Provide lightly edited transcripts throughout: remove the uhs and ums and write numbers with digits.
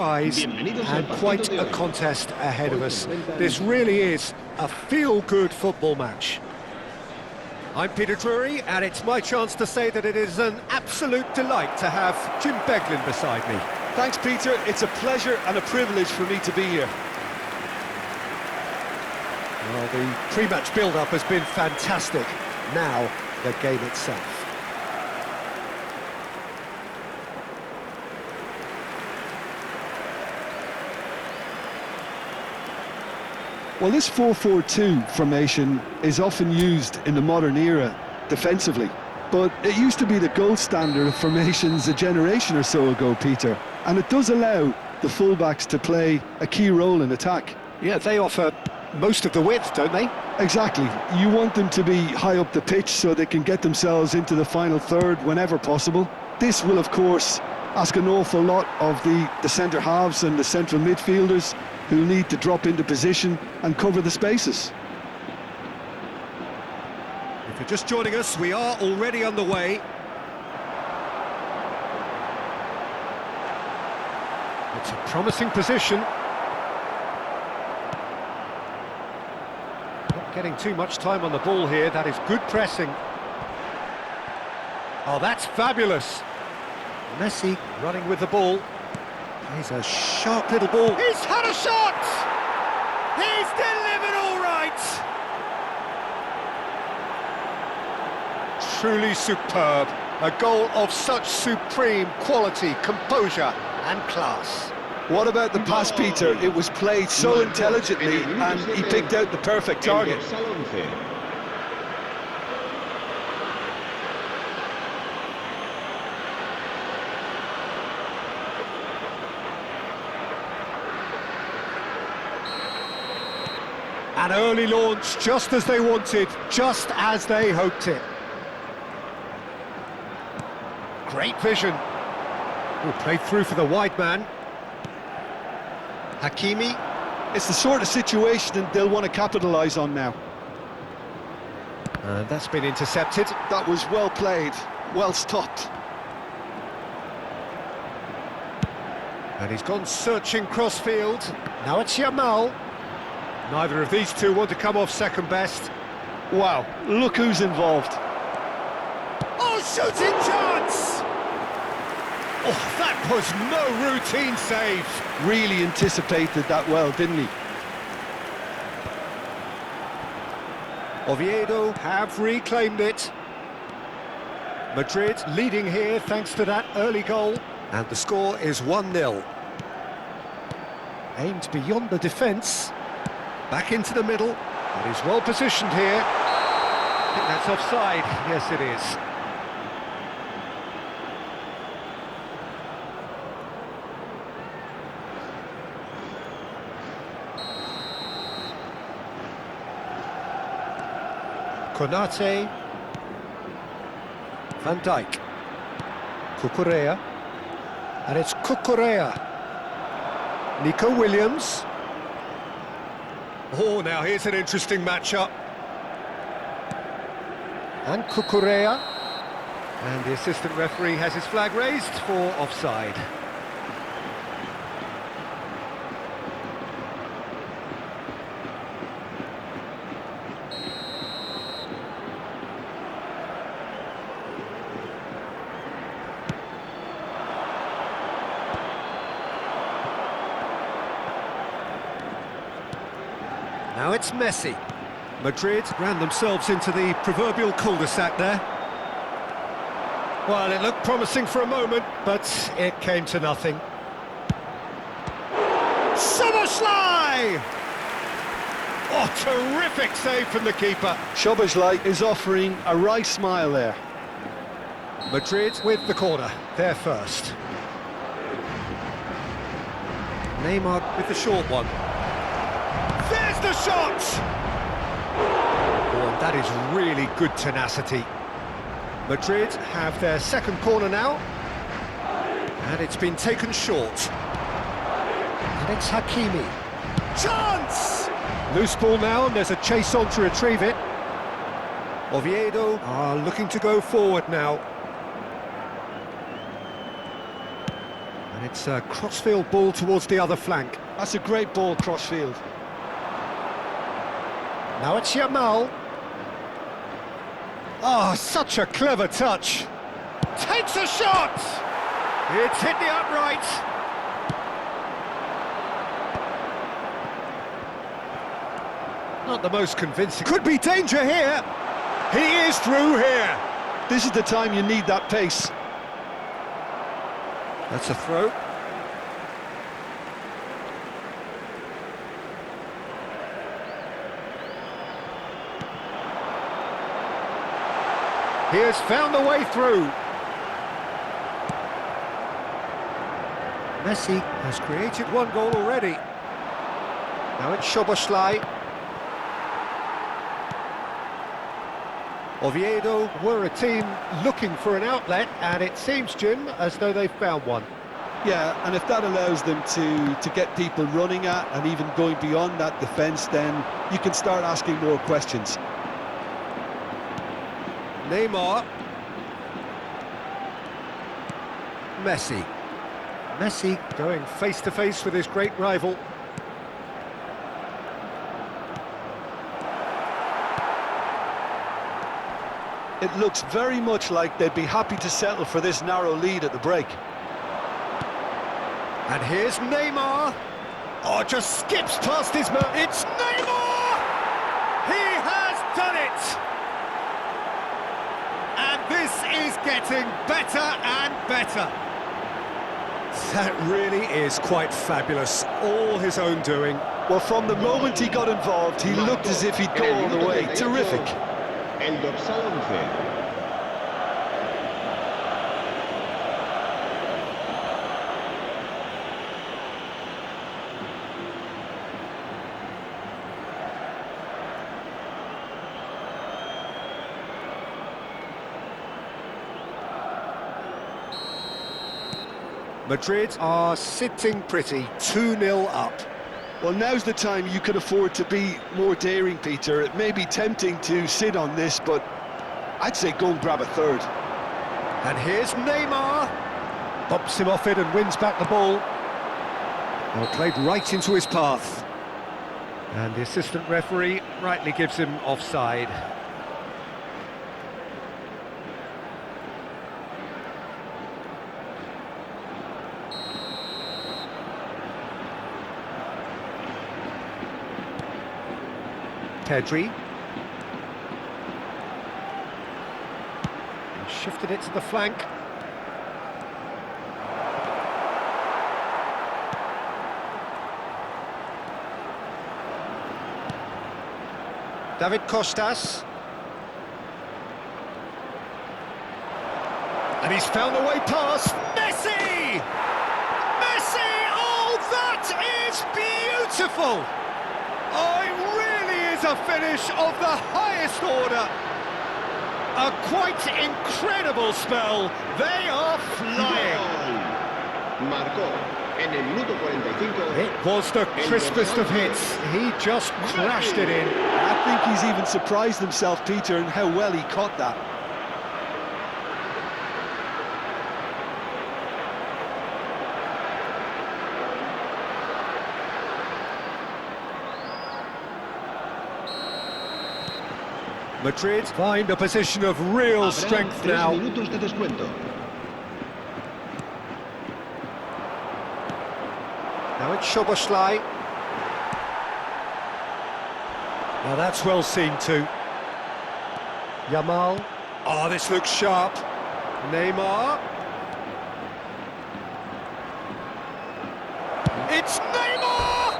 And quite a contest ahead of us. This really is a feel-good football match. I'm Peter Drury, and it's my chance to say that it is an absolute delight to have Jim Beglin beside me. Thanks, Peter. It's a pleasure and a privilege for me to be here. Well, the pre-match build-up has been fantastic. Now, the game itself. Well, this 4-4-2 formation is often used in the modern era defensively, but it used to be the gold standard of formations a generation or so ago, Peter, and it does allow the fullbacks to play a key role in attack. Yeah, they offer most of the width, don't they? Exactly. You want them to be high up the pitch so they can get themselves into the final third whenever possible. This will, of course, ask an awful lot of the centre halves and the central midfielders, who need to drop into position and cover the spaces. If you're just joining us, we are already underway. It's a promising position. Not getting too much time on the ball here. That is good pressing. Oh, that's fabulous. Messi running with the ball. He's a sharp little ball. He's had a shot! He's delivered all right! Truly superb. A goal of such supreme quality, composure and class. What about the pass, Peter? It was played so intelligently and he picked out the perfect target. An early launch, just as they wanted, just as they hoped it. Great vision. Oh, played through for the wide man. Hakimi. It's the sort of situation they'll want to capitalise on now. And that's been intercepted. That was well played, well stopped. And he's gone searching crossfield. Now it's Yamal. Neither of these two want to come off second best. Wow, look who's involved. Oh, shooting chance! Oh, that was no routine save. Really anticipated that well, didn't he? Oviedo have reclaimed it. Madrid leading here thanks to that early goal. And the score is 1-0. Aimed beyond the defence. Back into the middle, but he's well positioned here. I think that's offside. Yes, it is. Konate. Van Dijk. Cucurella. And it's Cucurella. Nico Williams. Oh, now here's an interesting matchup. And Cucurella. And the assistant referee has his flag raised for offside. Now it's Messi. Madrid ran themselves into the proverbial cul-de-sac there. Well, it looked promising for a moment, but it came to nothing. Szoboszlai! Oh, terrific save from the keeper. Szoboszlai is offering a wry smile there. Madrid with the corner, they're first. Neymar with the short one. There's the shot! Oh, and that is really good tenacity. Madrid have their second corner now. And it's been taken short. And it's Hakimi. Chance! Loose ball now, and there's a chase on to retrieve it. Oviedo are looking to go forward now. And It's a crossfield ball towards the other flank. That's a great ball crossfield. Now it's Yamal. Oh, such a clever touch. Takes a shot! It's hit the upright. Not the most convincing. Could be danger here. He is through here. This is the time you need that pace. That's a throw. He has found a way through. Messi has created one goal already. Now it's Szoboszlai. Oviedo were a team looking for an outlet, and it seems, Jim, as though they've found one. Yeah, and if that allows them to get people running at and even going beyond that defence, then you can start asking more questions. Neymar. Messi. Messi going face-to-face with his great rival. It looks very much like they'd be happy to settle for this narrow lead at the break. And here's Neymar. Oh, just skips past his man. It's Neymar! He has done it! And this is getting better and better. That really is quite fabulous. All his own doing. Well, from the moment he got involved, he looked as if he'd go all the way. Terrific. El dorsal 11. Madrid are sitting pretty, 2-0 up. Well, now's the time you can afford to be more daring, Peter. It may be tempting to sit on this, but I'd say go and grab a third. And here's Neymar. Bumps him off it and wins back the ball. Well, played right into his path. And the assistant referee rightly gives him offside. Pedri. And shifted it to the flank. David Costas. And he's found a way past. Messi! Messi! Oh, that is beautiful! Oh, it really is a finish of the highest order. A quite incredible spell. They are flying. Marcó en el minuto 45. It was the crispest of hits. He just crashed it in. I think he's even surprised himself, Peter, in how well he caught that. Madrid find a position of real strength now. Minutos de descuento. Now it's Szoboszlai. Now that's well seen too. Yamal. Oh, this looks sharp. Neymar. It's Neymar!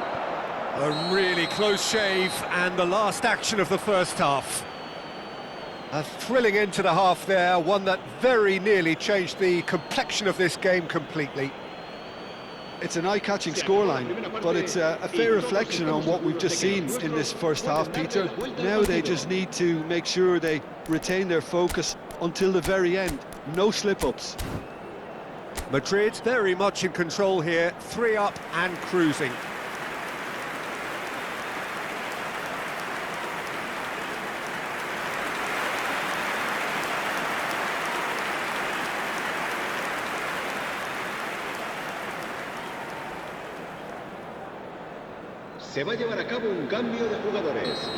A really close shave, and the last action of the first half. A thrilling end to the half there, one that very nearly changed the complexion of this game completely. It's an eye-catching scoreline, but it's a fair reflection on what we've just seen in this first half, Peter. Now they just need to make sure they retain their focus until the very end. No slip-ups. Madrid very much in control here, 3 up and cruising. Se va a llevar a cabo un cambio de jugadores.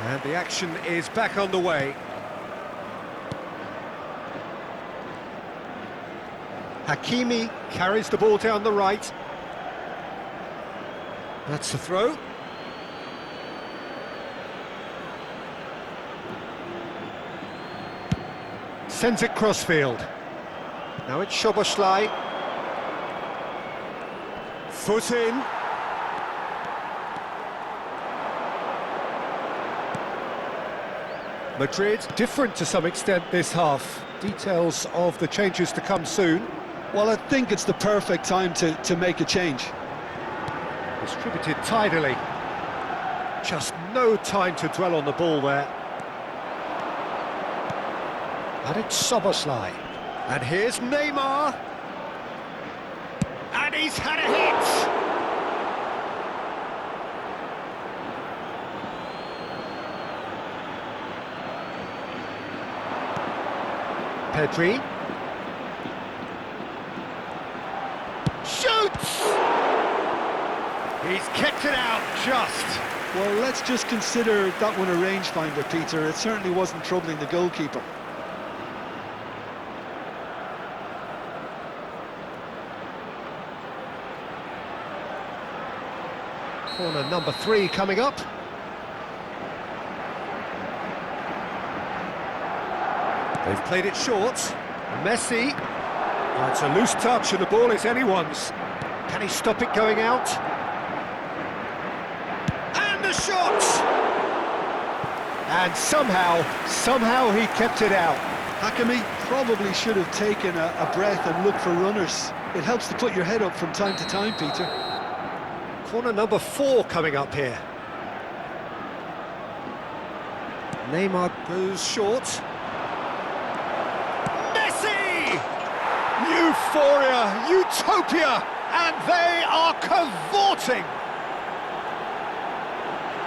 And the action is back underway. Hakimi carries the ball down the right. That's the throw. Sends it crossfield. Now it's Szoboszlai. Foot in. Madrid different to some extent this half. Details of the changes to come soon. Well, I think it's the perfect time to make a change. Distributed tidily. Just no time to dwell on the ball there. And it's Szoboszlai. And here's Neymar. And he's had a hit! Pedri. Shoots! He's kept it out just. Well, let's just consider that one a rangefinder, Peter. It certainly wasn't troubling the goalkeeper. Corner number 3 coming up. They've played it short. Messi. Oh, it's a loose touch and the ball is anyone's. Can he stop it going out? And the shot! And somehow he kept it out. Hakimi probably should have taken a breath and looked for runners. It helps to put your head up from time to time, Peter. Corner number 4 coming up here. Neymar goes short. Messi! Euphoria, utopia, and they are cavorting.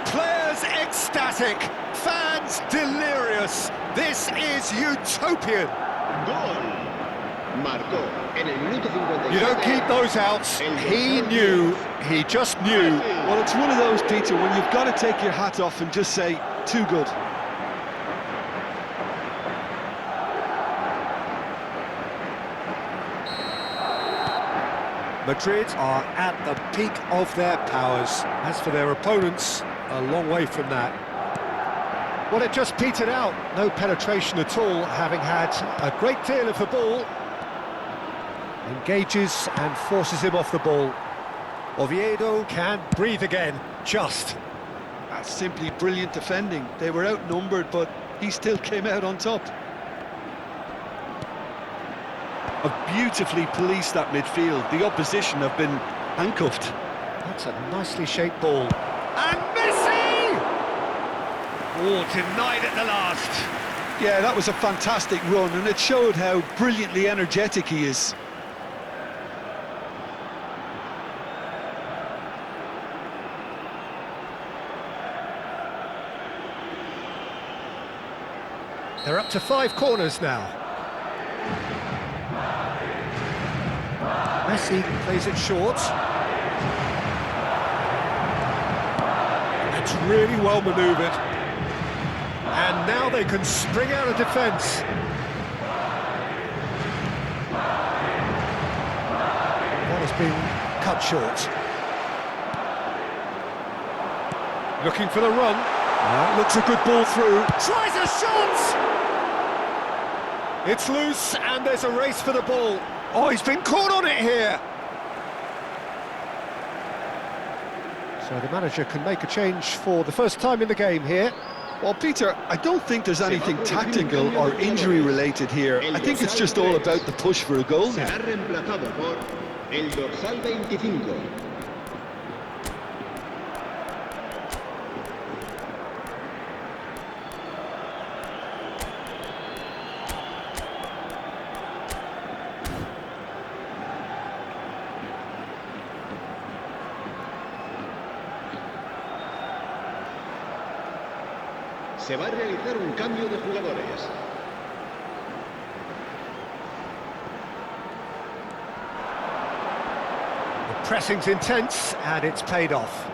Players ecstatic, fans delirious. This is utopian. Gol. Marcó en el minuto 57. You don't keep those outs. He knew, he just knew. Well, it's one of those, Peter, when you've got to take your hat off and just say, too good. Madrid are at the peak of their powers. As for their opponents, a long way from that. Well, it just petered out. No penetration at all, having had a great deal of the ball. Engages and forces him off the ball. Oviedo can breathe again, just. That's simply brilliant defending. They were outnumbered, but he still came out on top. Have beautifully policed that midfield. The opposition have been handcuffed. That's a nicely shaped ball. And Messi! Oh, denied at the last. Yeah, that was a fantastic run, and it showed how brilliantly energetic he is. They're up to 5 corners now. Messi plays it short. That's really well manoeuvred. And now they can spring out of defence. That has been cut short. Looking for the run. Looks a good ball through. Tries a shot! It's loose and there's a race for the ball. Oh, he's been caught on it here. So the manager can make a change for the first time in the game here. Well, Peter, I don't think there's anything tactical or injury-related here. I think it's just all about the push for a goal now. Será reemplazado por el dorsal 25. Se va a realizar un cambio de jugadores. The pressing's intense, and it's paid off.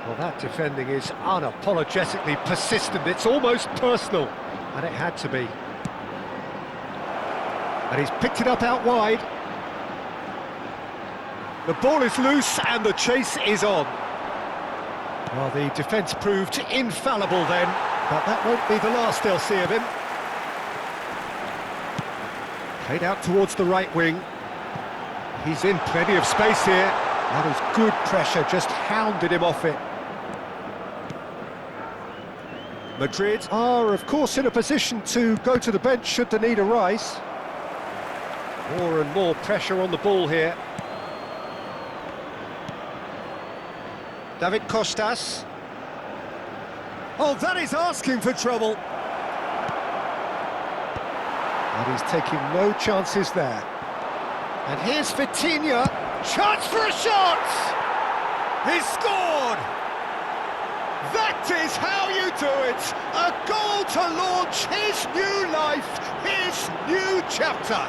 Well, that defending is unapologetically persistent. It's almost personal, and it had to be. And he's picked it up out wide. The ball is loose, and the chase is on. Well, the defence proved infallible then, but that won't be the last they'll see of him. Played out towards the right wing. He's in plenty of space here. That is good pressure, just hounded him off it. Madrid are, of course, in a position to go to the bench should the need arise. More and more pressure on the ball here. David Costas. Oh, that is asking for trouble. And he's taking no chances there. And here's Vitinha. Chance for a shot! He's scored! That is how you do it! A goal to launch his new life, his new chapter!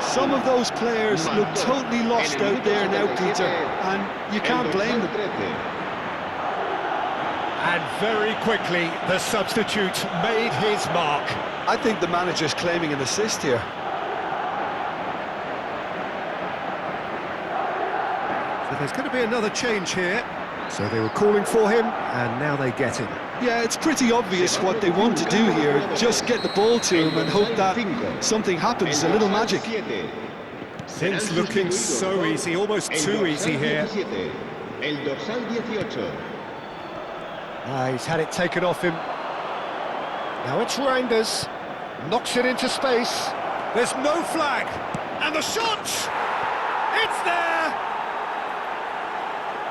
Some of those players look totally lost out there now, Peter, and you can't blame them. And very quickly, the substitute made his mark. I think the manager's claiming an assist here. So there's going to be another change here. So they were calling for him, and now they get him. Yeah, it's pretty obvious what they want to do here. Just get the ball to him and hope that something happens, a little magic. Things looking so easy, almost too easy here. He's had it taken off him. Now it's Reinders. Knocks it into space. There's no flag. And the shot! It's there!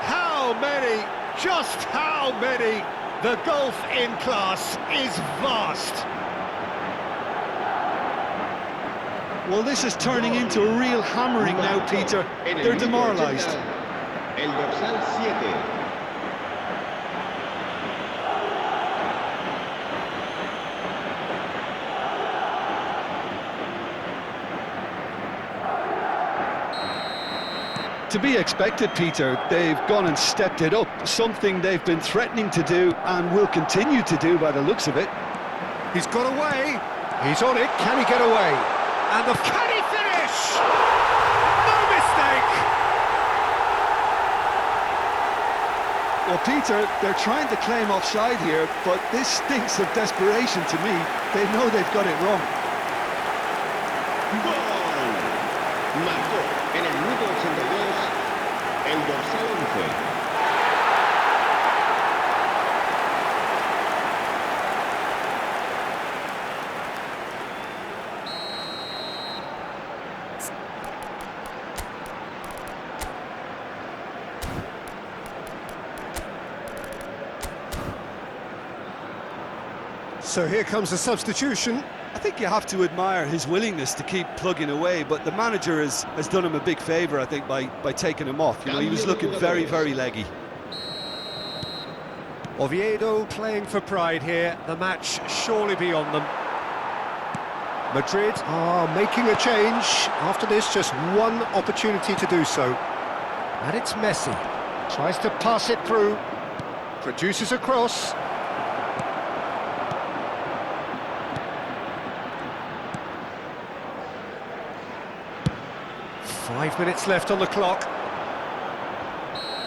How many? Just how many? The gulf in class is vast. Well, this is turning into a real hammering now, Peter. They're demoralised. El dorsal 7. To be expected, Peter. They've gone and stepped it up, something they've been threatening to do and will continue to do by the looks of it. He's got away. He's on it. Can he get away? And can he finish? No mistake. Well, Peter, they're trying to claim offside here, but this stinks of desperation to me. They know they've got it wrong. ¡Gol! Marcó en el minuto 82 el dorsal 11. So here comes the substitution. I think you have to admire his willingness to keep plugging away, but the manager has done him a big favour, I think, by taking him off. You know, he was looking very, very leggy. Oviedo playing for pride here. The match surely beyond them. Madrid are making a change. After this, just one opportunity to do so. And it's Messi. Tries to pass it through. Produces a cross. Five minutes left on the clock.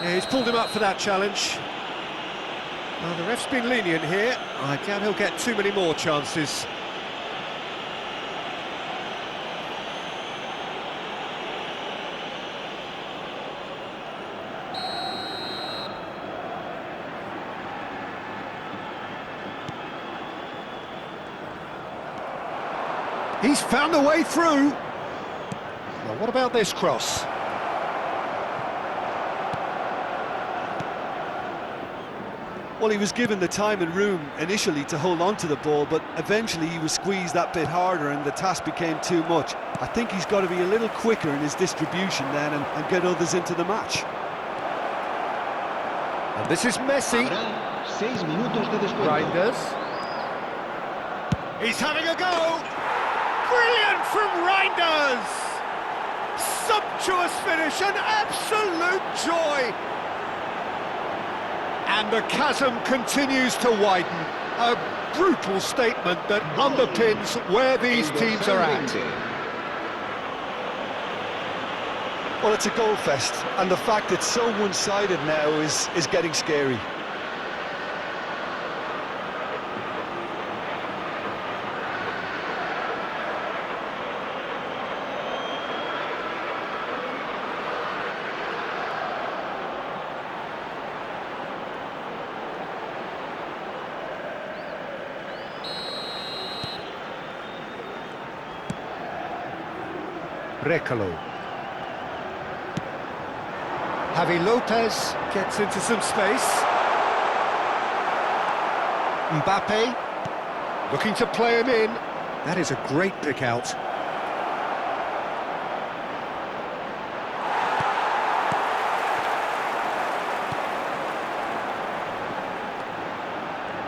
Yeah, he's pulled him up for that challenge. Well, the ref's been lenient here. I doubt he'll get too many more chances. He's found a way through. Well, what about this cross? Well, he was given the time and room initially to hold on to the ball, but eventually he was squeezed that bit harder and the task became too much. I think he's got to be a little quicker in his distribution then and get others into the match. And this is Messi. Habrá 6 minutos de descuento. Reinders. He's having a go. Brilliant from Reinders. sumptuous finish, an absolute joy! And the chasm continues to widen. A brutal statement that underpins where these teams are at. Well, it's a goal fest, and the fact it's so one-sided now is getting scary. Recalo. Javi Lopez gets into some space. Mbappe looking to play him in. That is a great pick out.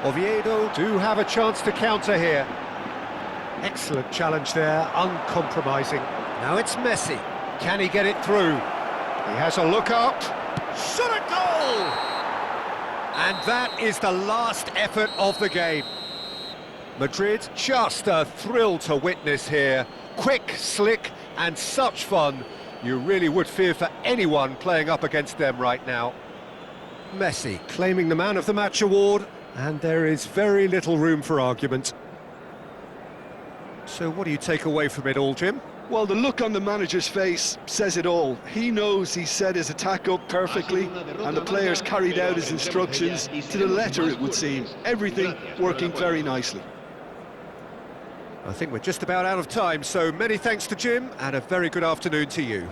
Oviedo do have a chance to counter here. Excellent challenge there, uncompromising. Now it's Messi. Can he get it through? He has a look up. Shot a goal! And that is the last effort of the game. Madrid, just a thrill to witness here. Quick, slick, and such fun. You really would fear for anyone playing up against them right now. Messi claiming the Man of the Match award, and there is very little room for argument. So what do you take away from it all, Jim? Well, the look on the manager's face says it all. He knows he set his attack up perfectly, and the players carried out his instructions to the letter, it would seem. Everything working very nicely. I think we're just about out of time, so many thanks to Jim, and a very good afternoon to you.